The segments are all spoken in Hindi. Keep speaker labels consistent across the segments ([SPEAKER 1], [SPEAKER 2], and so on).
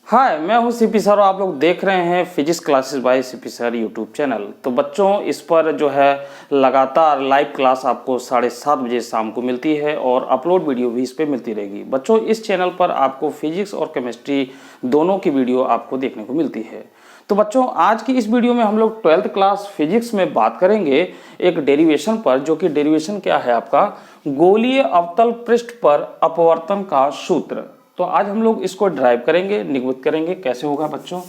[SPEAKER 1] हाय, मैं हूं सीपी सर और आप लोग देख रहे हैं physics classes bye CP sir YouTube channel. तो बच्चों, इस पर जो है लगातार लाइव क्लास आपको 7:30 बजे शाम को मिलती है और अपलोड वीडियो भी इस पर मिलती रहेगी। बच्चों, इस चैनल पर आपको फिजिक्स और केमिस्ट्री दोनों की वीडियो आपको देखने को मिलती है। तो बच्चों, आज की इस वीडियो में हम लोग 12th क्लास फिजिक्स में बात करेंगे एक डेरिवेशन पर, जो कि डेरिवेशन क्या है आपका, गोलीय अवतल पृष्ठ पर अपवर्तन का सूत्र। तो आज हम लोग इसको ड्राइव करेंगे, निगमित करेंगे। कैसे होगा बच्चों?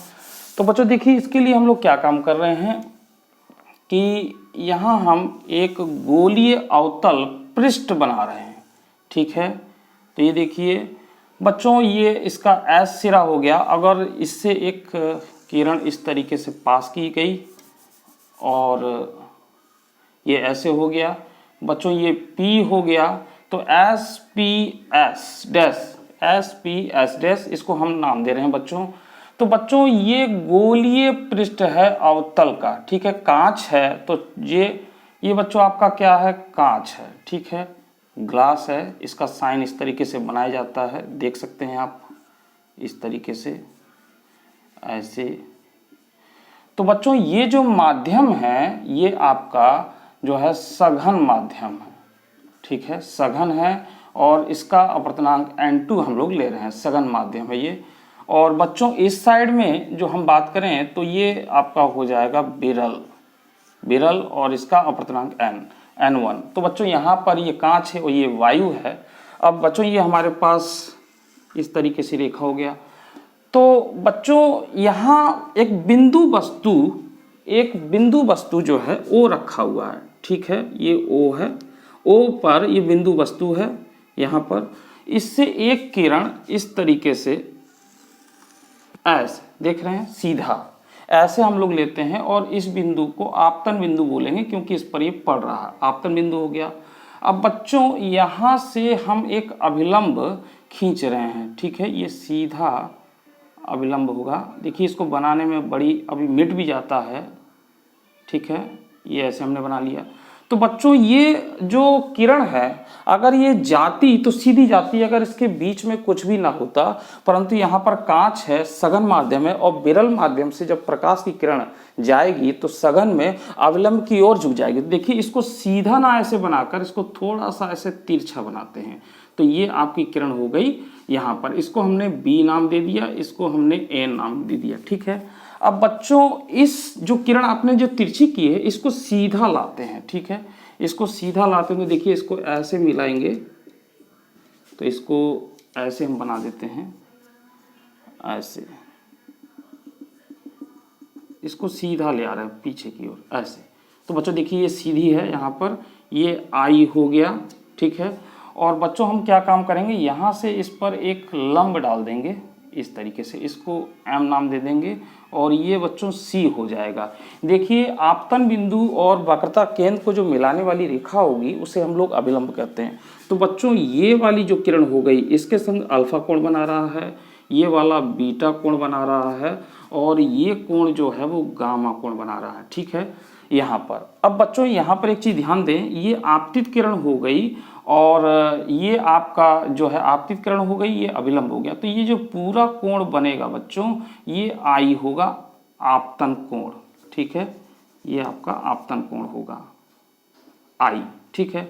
[SPEAKER 1] तो बच्चों देखिए, इसके लिए हम लोग क्या काम कर रहे हैं कि यहाँ हम एक गोलीय अवतल पृष्ठ बना रहे हैं। ठीक है, तो ये देखिए बच्चों, ये इसका एस सिरा हो गया। अगर इससे एक किरण इस तरीके से पास की गई और ये ऐसे हो गया बच्चों, ये P हो गया, तो S P S dash, S P S dash, इसको हम नाम दे रहे हैं बच्चों। तो बच्चों, ये गोलीय पृष्ठ है अवतल का। ठीक है, कांच है, तो ये बच्चों आपका क्या है, कांच है। ठीक है, ग्लास है, इसका साइन इस तरीके से बनाया जाता है, देख सकते हैं आप इस तरीके से, ऐसे। तो बच्चों, ये जो माध्यम है ये आपका जो है सघन माध्यम है। ठीक है, सघन है और इसका अपवर्तनांक n2 हम लोग ले रहे हैं, सघन माध्यम है ये। और बच्चों, इस साइड में जो हम बात करें तो ये आपका हो जाएगा विरल और इसका अपवर्तनांक n1। तो बच्चों, यहाँ पर ये कांच है और ये वायु है। अब बच्चों, ये हमारे पास इस तरीके से रेखा हो गया। तो बच्चों, यहाँ एक बिंदु वस्तु जो है O रखा हुआ है। ठीक है, ये O है, O पर ये बिंदु वस्तु है यहाँ पर। इससे एक किरण इस तरीके से ऐसे, देख रहे हैं, सीधा ऐसे हम लोग लेते हैं और इस बिंदु को आपतन बिंदु बोलेंगे, क्योंकि इस पर ये पड़ रहा है, आपतन बिंदु हो गया। अब बच्चों, यहाँ से हम एक अभिलंब खींच रहे हैं। ठीक है, ये सीधा अभिलंब होगा। देखिए, इसको बनाने में बड़ी अभी मिट भी जाता है। ठीक है, ये ऐसे हमने बना लिया। तो बच्चों, ये जो किरण है अगर ये जाती तो सीधी जाती, अगर इसके बीच में कुछ भी ना होता, परंतु यहाँ पर कांच है, सघन माध्यम है, और विरल माध्यम से जब प्रकाश की किरण जाएगी तो सघन में अविलंब की ओर झुक जाएगी। तो देखिए, इसको सीधा ना ऐसे बनाकर इसको थोड़ा सा ऐसे तिरछा बनाते हैं, तो ये आपकी किरण हो गई यहाँ पर। इसको हमने B नाम दे दिया, इसको हमने N नाम दे दिया। ठीक है, अब बच्चों, इस जो किरण आपने जो तिरछी की है इसको सीधा लाते हैं। ठीक है, इसको सीधा लाते हैं तो देखिए, इसको ऐसे मिलाएंगे तो इसको ऐसे हम बना देते हैं, ऐसे इसको सीधा ले आ रहे हैं पीछे की ओर, ऐसे। तो बच्चों देखिए, ये सीधी है, यहाँ पर ये I हो गया। ठीक है, और बच्चों हम क्या काम करेंगे, यहाँ से इस पर एक लंब डाल देंगे इस तरीके से, इसको M नाम दे देंगे और ये बच्चों C हो जाएगा। देखिए, आपतन बिंदु और वक्रता केंद्र को जो मिलाने वाली रेखा होगी उसे हम लोग अभिलंब कहते हैं। तो बच्चों, ये वाली जो किरण हो गई इसके संग अल्फा कोण बना रहा है, ये वाला बीटा कोण बना रहा है, और ये कोण जो है वो गामा कोण बना रहा है। ठीक है, यहाँ पर। अब बच्चों, यहाँ पर एक चीज़ ध्यान दें, ये आपतित किरण हो गई और ये आपका जो है आपतित किरण हो गई, ये अभिलंब हो गया। तो ये जो पूरा कोण बनेगा बच्चों, ये I होगा, आपतन कोण। ठीक है, ये आपका आपतन कोण होगा I। ठीक है,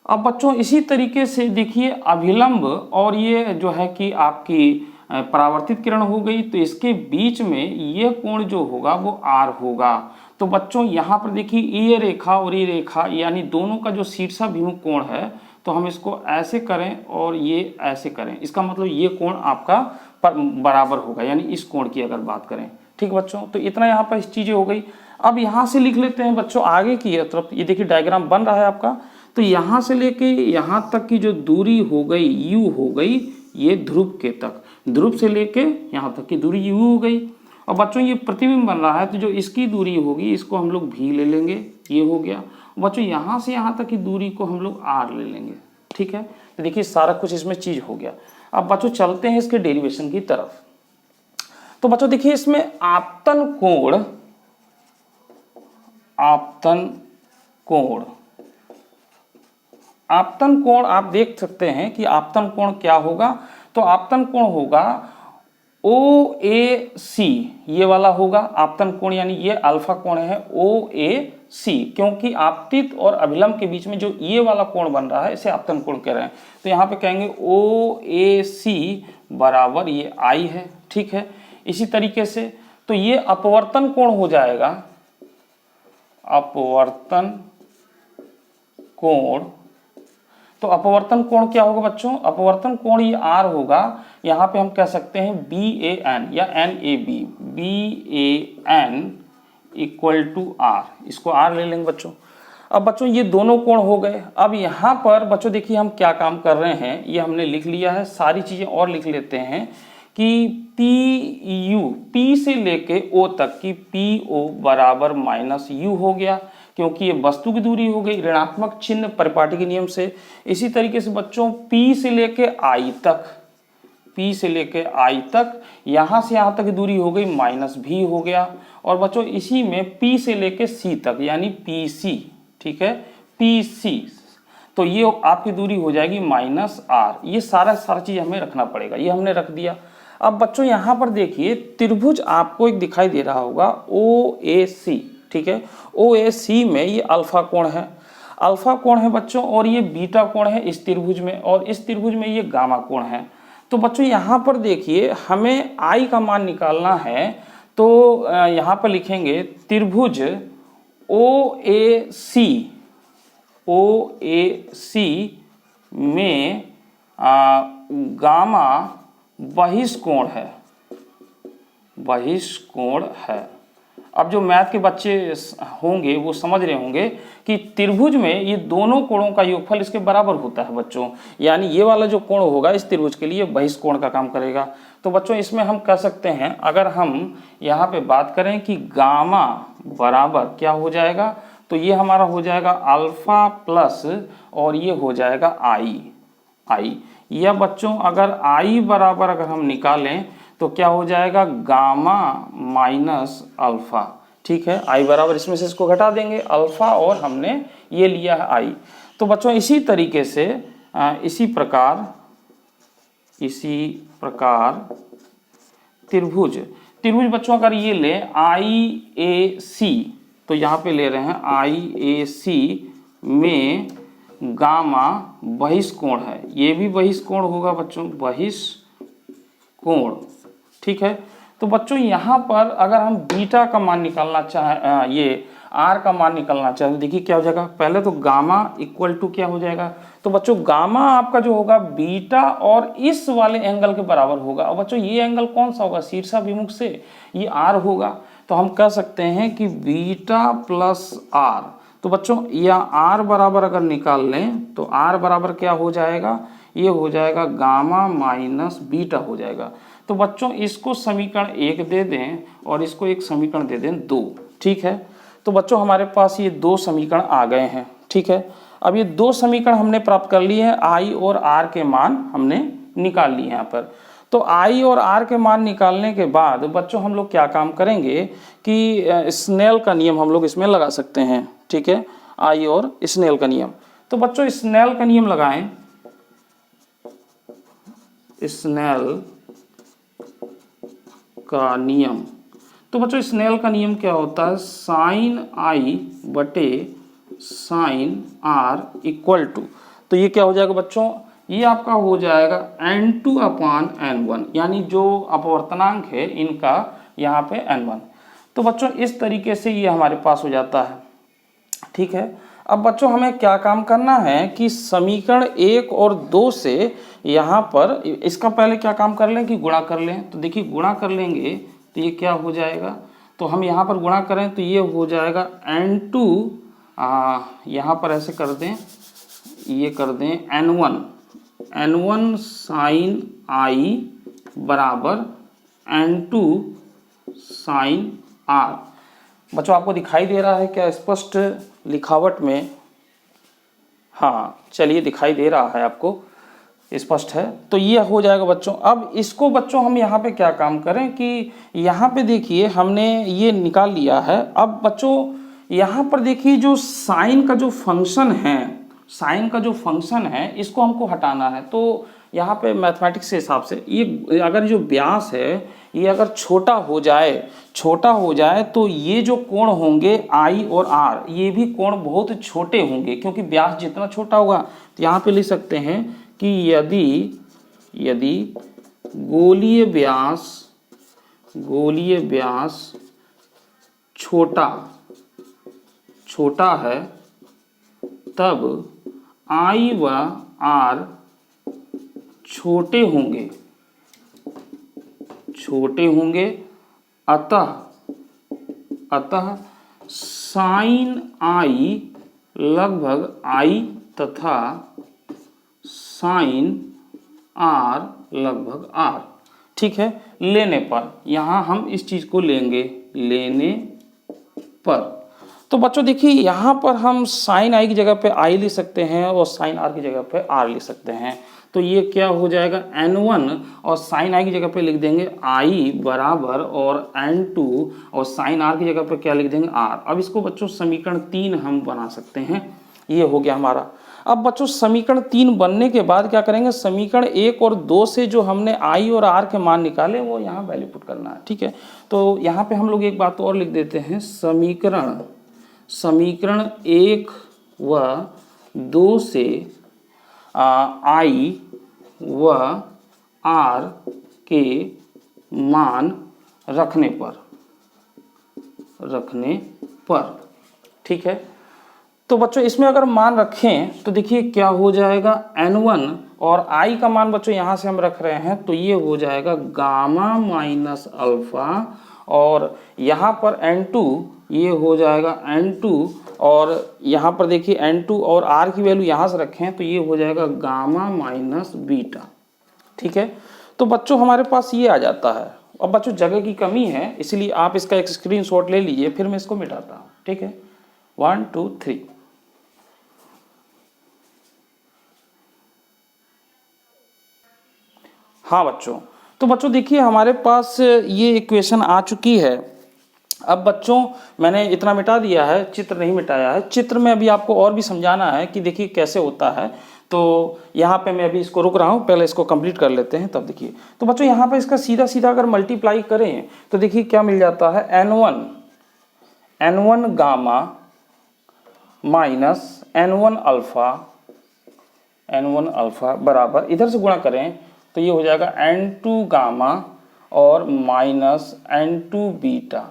[SPEAKER 1] अब बच्चों इसी तरीके से देखिए, अभिलंब और ये जो है कि आपकी परावर्तित किरण हो गई, तो इसके बीच में ये कोण जो होगा वो R होगा। तो बच्चों, यहाँ पर देखिए, ये रेखा और ये रेखा यानी दोनों का जो शीर्षाभिमुख कोण है, तो हम इसको ऐसे करें और ये ऐसे करें, इसका मतलब ये कोण आपका बराबर होगा, यानी इस कोण की अगर बात करें। ठीक बच्चों, तो इतना यहाँ पर इस चीज़ें हो गई। अब यहाँ से लिख लेते हैं बच्चों आगे की तरफ। ये देखिए, डायग्राम बन रहा है आपका। तो यहाँ से लेके यहाँ तक की जो दूरी हो गई U हो गई, ये ध्रुव के तक, ध्रुव से लेके यहाँ तक की दूरी U हो गई। और बच्चों, ये प्रतिबिंब बन रहा है, तो जो इसकी दूरी होगी इसको हम लोग V ले लेंगे, ये हो गया। बच्चों, यहाँ से यहाँ तक की दूरी को हम लोग R ले लेंगे। ठीक है, तो देखिए सारा कुछ इसमें चीज हो गया। अब बच्चों चलते हैं इसके डेरिवेशन की तरफ। तो बच्चों देखिए, इसमें आपतन कोण आपतन कोण आप देख सकते हैं कि आपतन कोण क्या होगा। तो आपतन कोण होगा ओ ए सी ये वाला होगा आपतन कोण, यानी ये अल्फा कोण है ओ ए सी, क्योंकि आपतित और अभिलंब के बीच में जो ये वाला कोण बन रहा है इसे आपतन कोण कह रहे हैं। तो यहाँ पे कहेंगे ओ ए सी बराबर ये आई है, ठीक है। इसी तरीके से तो ये अपवर्तन कोण हो जाएगा, अपवर्तन कोण। तो अपवर्तन कोण क्या होगा बच्चों, अपवर्तन कोण ये आर होगा, यहाँ पे हम कह सकते हैं बी ए एन या N A B, B A N equal to R, इसको आर ले लेंगे बच्चों। अब बच्चों ये दोनों कोण हो गए। अब यहाँ पर बच्चों देखिए हम क्या काम कर रहे हैं, ये हमने लिख लिया है, सारी चीजें और लिख लेते हैं कि पी यू, पी से लेके ओ तक की पी ओ बराबर माइनस यू हो गया, क्योंकि ये वस्तु की दूरी हो गई ऋणात्मक चिन्ह परिपाटी के नियम से। इसी तरीके से बच्चों P से लेके I तक, P से लेके I तक, यहाँ से यहाँ तक की दूरी हो गई माइनस भी हो गया। और बच्चों इसी में P से लेके C तक यानी PC, ठीक है, PC, तो ये आपकी दूरी हो जाएगी माइनस R। ये सारा चीज हमें रखना पड़ेगा, ये हमने रख दिया। अब बच्चों यहाँ पर देखिए त्रिभुज आपको एक दिखाई दे रहा होगा OAC, ठीक है। OAC में ये अल्फा कोण है, अल्फा कोण है बच्चों, और ये बीटा कोण है इस त्रिभुज में, और इस त्रिभुज में ये गामा कोण है। तो बच्चों यहाँ पर देखिए हमें I का मान निकालना है, तो यहाँ पर लिखेंगे त्रिभुज OAC में गामा बहिष्कोण है, बहिष्कोण है। अब जो मैथ के बच्चे होंगे वो समझ रहे होंगे कि त्रिभुज में ये दोनों कोणों का योगफल इसके बराबर होता है बच्चों, यानी ये वाला जो कोण होगा इस त्रिभुज के लिए बहिष्कोण का काम करेगा। तो बच्चों इसमें हम कह सकते हैं, अगर हम यहाँ पे बात करें कि गामा बराबर क्या हो जाएगा, तो ये हमारा हो जाएगा अल्फा प्लस और ये हो जाएगा आई, या बच्चों अगर आई बराबर अगर हम निकालें तो क्या हो जाएगा गामा माइनस अल्फा, ठीक है। आई बराबर इसमें से इसको घटा देंगे अल्फा, और हमने ये लिया है आई। तो बच्चों इसी तरीके से इसी प्रकार त्रिभुज बच्चों अगर ये ले IAC, तो यहाँ पे ले रहे हैं IAC में गामा बहिष्कोण है, ये भी बहिष्कोण होगा बच्चों, बहिष्कोण, ठीक है। तो बच्चों यहाँ पर अगर हम बीटा का मान निकालना चाहें, ये आर का मान निकालना चाहें, तो देखिए क्या हो जाएगा, पहले तो गामा इक्वल टू क्या हो जाएगा, तो बच्चों गामा आपका जो होगा बीटा और इस वाले एंगल के बराबर होगा। और बच्चों ये एंगल कौन सा होगा, शीर्षाभिमुख से ये आर होगा, तो हम कह सकते हैं कि बीटा प्लस आर। तो बच्चों या आर बराबर अगर निकाल लें तो आर बराबर क्या हो जाएगा, ये हो जाएगा गामा माइनस बीटा हो जाएगा। तो बच्चों इसको समीकरण 1 दे दें और इसको एक समीकरण दे दें 2, ठीक है। तो बच्चों हमारे पास ये 2 समीकरण आ गए हैं, ठीक है। अब ये 2 समीकरण हमने प्राप्त कर लिए हैं, आई और आर के मान हमने निकाल लिए यहाँ पर। तो आई और आर के मान निकालने के बाद बच्चों हम लोग क्या काम करेंगे कि स्नेल का नियम हम लोग इसमें लगा सकते हैं, ठीक है, आई और स्नेल का नियम। तो बच्चों स्नेल का नियम लगाएं, स्नेल का नियम। तो बच्चों स्नेल का नियम क्या होता है, साइन आई बटे साइन आर इक्वल टू, तो ये क्या हो जाएगा बच्चों, ये आपका हो जाएगा n2 अपान n1, यानी जो अपवर्तनांक है इनका यहाँ पे n1। तो बच्चों इस तरीके से ये हमारे पास हो जाता है, ठीक है। अब बच्चों हमें क्या काम करना है कि समीकरण 1 और 2 से यहाँ पर इसका पहले क्या काम कर लें कि गुणा कर लें। तो देखिए गुणा कर लेंगे तो ये क्या हो जाएगा, तो हम यहाँ पर गुणा करें तो ये हो जाएगा n2, यहाँ पर ऐसे कर दें, ये कर दें n1 साइन आई बराबर n2 साइन आर। बच्चों आपको दिखाई दे रहा है क्या स्पष्ट लिखावट में, हाँ चलिए दिखाई दे रहा है आपको, स्पष्ट है। तो ये हो जाएगा बच्चों। अब इसको बच्चों हम यहाँ पे क्या काम करें कि यहाँ पे देखिए हमने ये निकाल लिया है। अब बच्चों यहाँ पर देखिए जो साइन का जो फंक्शन है साइन का जो फंक्शन है इसको हमको हटाना है। तो यहाँ पे मैथमेटिक्स के हिसाब से ये अगर जो व्यास है ये अगर छोटा हो जाए तो ये जो कोण होंगे आई और आर, ये भी कोण बहुत छोटे होंगे, क्योंकि व्यास जितना छोटा होगा। तो यहाँ पे लिख सकते हैं कि यदि गोलीय व्यास छोटा है तब आई व आर छोटे होंगे, अतः साइन आई लगभग आई तथा साइन आर लगभग आर। ठीक है, लेने पर यहाँ हम इस चीज को लेने पर। तो बच्चों देखिए यहाँ पर हम साइन आई की जगह पे आई लिख सकते हैं और साइन आर की जगह पे आर लिख सकते हैं। तो ये क्या हो जाएगा n1 और साइन आई की जगह पे लिख देंगे आई बराबर और n2 और साइन आर की जगह पे क्या लिख देंगे r। अब इसको बच्चों समीकरण 3 हम बना सकते हैं, ये हो गया हमारा। अब बच्चों समीकरण 3 बनने के बाद क्या करेंगे, समीकरण 1 और 2 से जो हमने आई और आर के मान निकाले वो यहाँ वैल्यू पुट करना है। ठीक है, तो यहाँ पे हम लोग एक बात और लिख देते हैं, समीकरण 1 व 2 से आई व आर के मान रखने पर। ठीक है, तो बच्चों इसमें अगर मान रखें तो देखिए क्या हो जाएगा, n1 और i का मान बच्चों यहाँ से हम रख रहे हैं तो ये हो जाएगा गामा माइनस अल्फा, और यहाँ पर n2 ये हो जाएगा n2, और यहाँ पर देखिए n2 और r की वैल्यू यहाँ से रखें तो ये हो जाएगा गामा माइनस बीटा। ठीक है, तो बच्चों हमारे पास ये आ जाता है। अब बच्चों जगह की कमी है इसलिए आप इसका एक स्क्रीनशॉट ले लीजिए, फिर मैं इसको मिटाता हूँ। ठीक है, 1 2 3। हाँ बच्चों, तो बच्चों देखिए हमारे पास ये इक्वेशन आ चुकी है। अब बच्चों मैंने इतना मिटा दिया है, चित्र नहीं मिटाया है। चित्र में अभी आपको और भी समझाना है कि देखिए कैसे होता है, तो यहाँ पे मैं अभी इसको रुक रहा हूँ, पहले इसको कंप्लीट कर लेते हैं तब देखिए। तो बच्चों यहाँ पे इसका सीधा सीधा अगर मल्टीप्लाई करें तो देखिए क्या मिल जाता है, n1 gamma minus n1 alpha बराबर, इधर से गुणा करें तो ये हो जाएगा n2 गामा और माइनस n2 बीटा।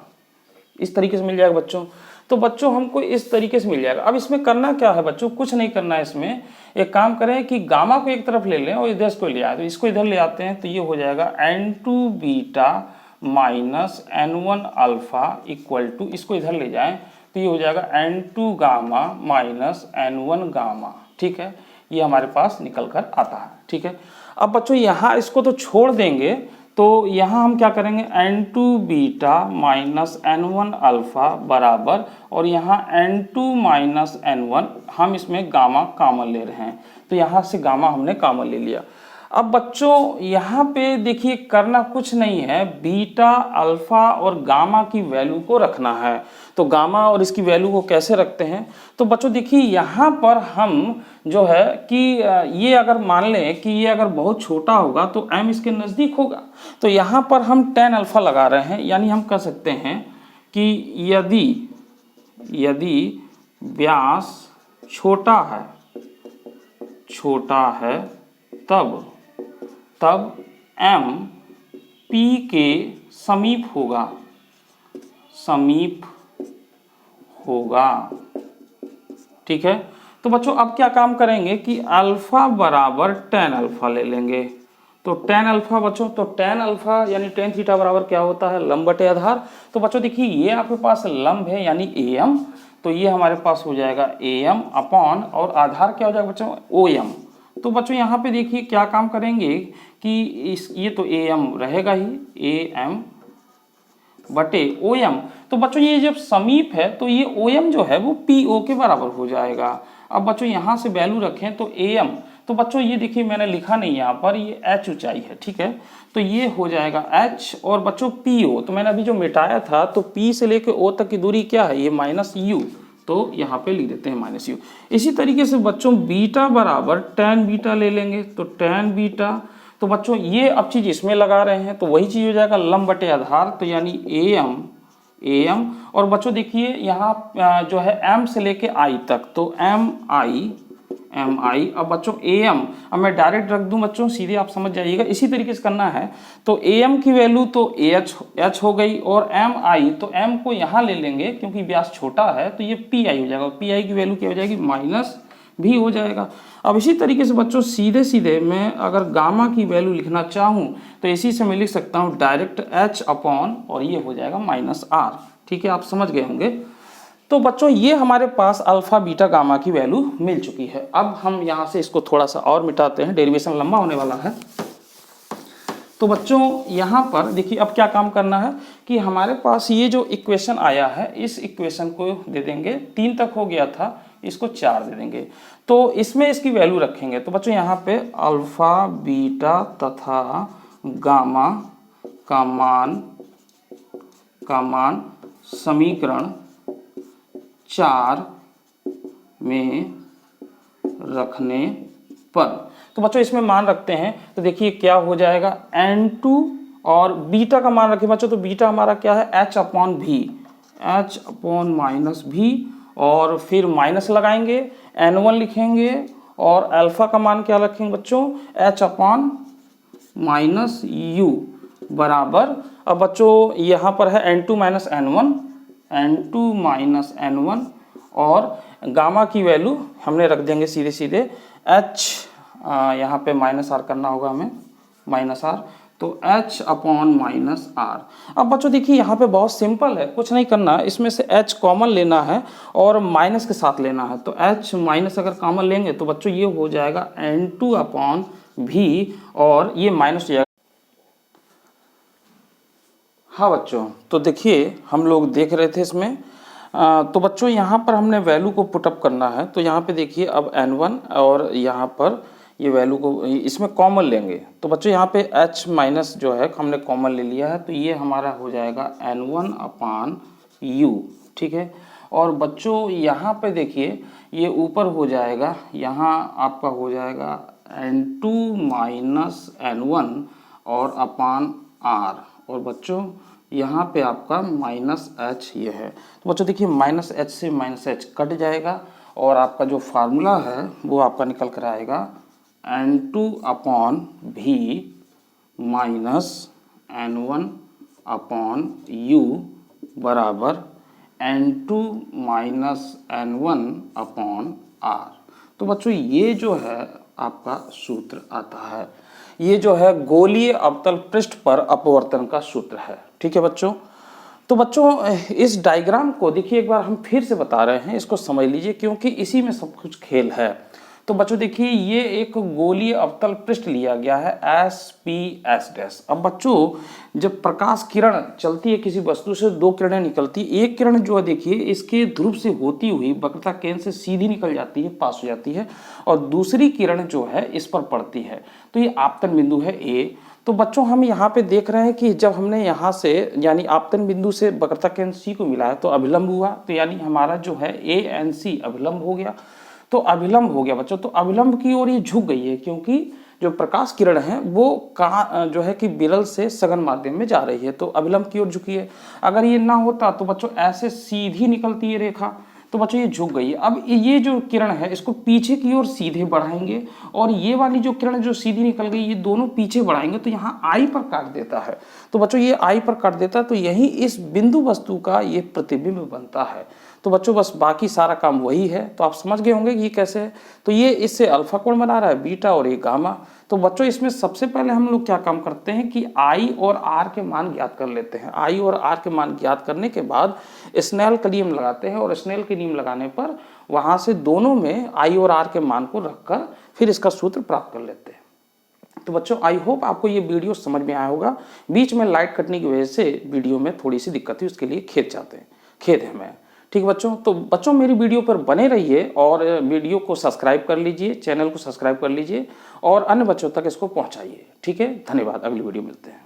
[SPEAKER 1] इस तरीके से मिल जाएगा बच्चों। तो बच्चों हमको इस तरीके से मिल जाएगा। अब इसमें करना क्या है बच्चों, कुछ नहीं करना है। इसमें एक काम करें कि गामा को एक तरफ ले लें और इधर इसको ले आए, तो इसको इधर ले आते हैं तो ये हो जाएगा n2 beta minus n1 alpha equal to, इसको इधर ले जाएं तो ये हो जाएगा n2 gamma minus n1 gamma. ठीक है, ये हमारे पास निकल कर आता है। ठीक है, अब बच्चों यहाँ इसको तो छोड़ देंगे, तो यहाँ हम क्या करेंगे, n2 beta minus n1 alpha बराबर, और यहाँ n2 माइनस n1, हम इसमें गामा कॉमन ले रहे हैं तो यहाँ से गामा हमने कॉमन ले लिया। अब बच्चों यहाँ पे देखिए करना कुछ नहीं है, बीटा अल्फा और गामा की वैल्यू को रखना है। तो गामा और इसकी वैल्यू को कैसे रखते हैं, तो बच्चों देखिए यहाँ पर हम जो है कि ये अगर मान लें कि ये अगर बहुत छोटा होगा तो m इसके नज़दीक होगा, तो यहाँ पर हम tan अल्फा लगा रहे हैं। यानी हम कह सकते हैं कि यदि व्यास छोटा है तब m p के समीप होगा। ठीक है, तो बच्चों अब क्या काम करेंगे कि अल्फा बराबर tan अल्फा ले लेंगे। तो tan अल्फा बच्चों, तो tan अल्फा यानी tan थीटा बराबर क्या होता है, लंब बटे आधार। तो बच्चों देखिए ये आपके पास लंब है यानी am, तो ये हमारे पास हो जाएगा am अपॉन, और आधार क्या हो जाएगा बच्चों, OM। तो बच्चों यहाँ पे देखिए क्या काम करेंगे कि ये तो am रहेगा ही, am बटे OM। तो बच्चों ये जब समीप है तो ये OM जो है वो PO के बराबर हो जाएगा। अब बच्चों यहाँ से वैल्यू रखें तो AM, तो बच्चों ये देखिए मैंने लिखा नहीं यहाँ पर, ये H ऊंचाई है। ठीक है, तो ये हो जाएगा H, और बच्चों PO तो मैंने अभी जो मिटाया था, तो P से लेके O तक की दूरी क्या है, ये माइनस U, तो यहाँ पे लिख देते हैं माइनस यू। इसी तरीके से बच्चों बीटा बराबर tan बीटा ले लेंगे, तो tan बीटा, तो बच्चों ये अब चीज़ इसमें लगा रहे हैं तो वही चीज़ हो जाएगा लंब बटे आधार, तो यानी am। और बच्चों देखिए यहाँ जो है m से लेके i तक, तो mi। अब बच्चों am, अब मैं डायरेक्ट रख दूं बच्चों, सीधे आप समझ जाइएगा, इसी तरीके से करना है। तो am की वैल्यू तो h हो गई, और mi तो m को यहाँ ले लेंगे क्योंकि व्यास छोटा है, तो ये pi हो जाएगा। pi की वैल्यू क्या हो जाएगी, माइनस भी हो जाएगा। अब इसी तरीके से बच्चों सीधे सीधे मैं अगर गामा की वैल्यू लिखना चाहूँ तो इसी से मैं लिख सकता हूँ डायरेक्ट h अपॉन, और ये हो जाएगा माइनस r। ठीक है, आप समझ गए होंगे। तो बच्चों ये हमारे पास अल्फा बीटा गामा की वैल्यू मिल चुकी है। अब हम यहाँ से इसको थोड़ा सा और मिटाते हैं, डेरिवेशन लंबा होने वाला है। तो बच्चों यहाँ पर देखिए अब क्या काम करना है कि हमारे पास ये जो इक्वेशन आया है, इस इक्वेशन को दे देंगे, 3 तक हो गया था, इसको 4 दे देंगे, तो इसमें इसकी वैल्यू रखेंगे। तो बच्चों यहाँ पे अल्फा बीटा तथा गामा का मान समीकरण 4 में रखने पर, तो बच्चों इसमें मान रखते हैं, तो देखिए क्या हो जाएगा n2, और बीटा का मान रखें बच्चों, तो बीटा हमारा क्या है h अपॉन माइनस भी, और फिर माइनस लगाएंगे, n1 लिखेंगे, और अल्फा का मान क्या रखेंगे बच्चों, h अपॉन माइनस यू बराबर। अब बच्चों यहाँ पर है n2 माइनस n1, और गामा की वैल्यू हमने रख देंगे सीधे सीधे h, यहाँ पे माइनस आर करना होगा हमें, माइनस आर, तो h अपॉन माइनस आर। अब बच्चों देखिए यहाँ पे बहुत सिंपल है, कुछ नहीं करना, इसमें से h कॉमन लेना है और माइनस के साथ लेना है। तो h माइनस अगर कॉमन लेंगे तो बच्चों ये हो जाएगा n2 अपॉन भी, और ये माइनस हो जाएगा। हाँ बच्चों, तो देखिए हम लोग देख रहे थे इसमें, तो बच्चों यहाँ पर हमने वैल्यू को पुटअप करना है। तो यहाँ पे देखिए अब n1, और यहाँ पर ये वैल्यू को इसमें कॉमन लेंगे, तो बच्चों यहाँ पे h माइनस जो है हमने कॉमन ले लिया है, तो ये हमारा हो जाएगा n1 अपान u। ठीक है, और बच्चों यहाँ पे देखिए ये ऊपर हो जाएगा, यहाँ आपका हो जाएगा n2 माइनस n1 और अपान r, और बच्चों यहाँ पे आपका माइनस h ये है। तो बच्चों देखिए माइनस h से माइनस h कट जाएगा, और आपका जो फार्मूला है वो आपका निकल कर आएगा n2 अपॉन भी माइनस n1 अपॉन u बराबर n2 minus n1 upon r। तो बच्चों ये जो है आपका सूत्र आता है, ये जो है गोलीय अवतल पृष्ठ पर अपवर्तन का सूत्र है। ठीक है बच्चों, तो बच्चों इस डायग्राम को देखिए एक बार हम फिर से बता रहे हैं, इसको समझ लीजिए क्योंकि इसी में सब कुछ खेल है। तो बच्चों देखिए ये एक गोलीय अवतल पृष्ठ लिया गया है SPS'। अब बच्चों जब प्रकाश किरण चलती है किसी वस्तु से, 2 किरणें निकलती है, एक किरण जो है देखिए इसके ध्रुव से होती हुई वक्रता केंद्र से सीधी निकल जाती है, पास हो जाती है, और दूसरी किरण जो है इस पर पड़ती है, तो ये आपतन बिंदु है A। तो बच्चों हम यहाँ पे देख रहे हैं कि जब हमने यहाँ से यानी आपतन बिंदु से वक्रता केंद्र C को मिलाया तो अभिलंब हुआ, तो यानी हमारा जो है ANC अभिलंब हो गया। तो अभिलंब हो गया बच्चों, तो अभिलंब की ओर ये झुक गई है क्योंकि जो प्रकाश किरण है वो जो है कि विरल से सघन माध्यम में जा रही है, तो अभिलंब की ओर झुकी है। अगर ये ना होता तो बच्चों ऐसे सीधी निकलती है रेखा, तो बच्चों ये झुक गई है। अब ये जो किरण है इसको पीछे की ओर सीधे बढ़ाएंगे, और ये वाली जो किरण जो सीधी निकल गई ये दोनों पीछे बढ़ाएंगे, तो यहाँ I पर काट देता है। तो बच्चों ये I पर काट देता है, तो यही इस बिंदु वस्तु का ये प्रतिबिंब बनता है। तो बच्चों बस बाकी सारा काम वही है, तो आप समझ गए होंगे कि ये कैसे है। तो ये इससे अल्फा कोण बना रहा है बीटा, और ये गामा। तो बच्चों इसमें सबसे पहले हम लोग क्या काम करते हैं कि I और R के मान ज्ञात कर लेते हैं। I और R के मान ज्ञात करने के बाद स्नेल का नियम लगाते हैं, और स्नेल के नियम लगाने पर वहाँ से दोनों में I और R के मान को रखकर फिर इसका सूत्र प्राप्त कर लेते हैं। तो बच्चों आई होप आपको ये वीडियो समझ में आया होगा। बीच में लाइट कटने की वजह से वीडियो में थोड़ी सी दिक्कत थी, उसके लिए खेद है मैं। ठीक बच्चों, तो बच्चों मेरी वीडियो पर बने रहिए, और वीडियो को सब्सक्राइब कर लीजिए, चैनल को सब्सक्राइब कर लीजिए, और अन्य बच्चों तक इसको पहुंचाइए। ठीक है, धन्यवाद, अगली वीडियो मिलते हैं।